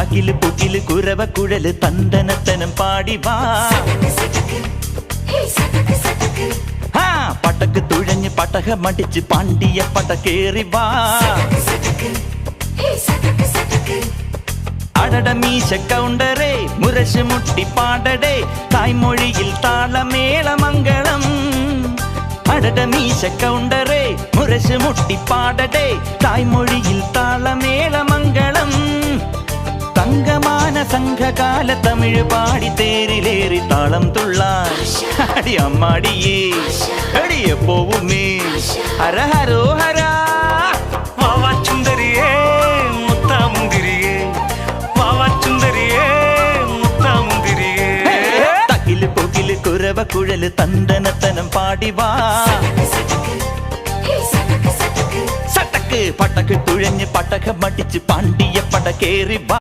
തകില് പുകില് കുരവ കുഴല് തന്തനത്തനം പാടി വാ. പടക്ക് തുഴഞ്ഞ് പടകമടിച്ച് പാണ്ടിയ പടകേറി വാ. അടട മീശ കൗണ്ടറേ മുരശ് മുട്ടി പാടടേ തായ്മൊഴിയിൽ താളമേളമംഗളം. അടട മീശ കൗണ്ടറേ മുരശ് മുട്ടി പാടടേ തായ്മൊഴിയിൽ താളമേളമംഗളം. തങ്കമാന സംഘകാല തമിഴ് പാടി തേരിലേറി താളം തുള്ളാൻ അടി അമ്മാടിയേ അടിയെ പോവുമേ ഹര ഹരോ ഹരാ. വാവാച്ചുന്തരിയേ മുത്താമുന്തിരിയേ വാവാച്ചുന്തരിയേ മുത്താമുന്തിരിയേ. തകില് പുകില് കുരവ കുഴല് തന്തനത്തനം പാടി വാ. സട്ടക്ക് പടക്ക് തുഴഞ്ഞ് പടകമടിച്ച് പാണ്ടിയ പടകേറി വാ.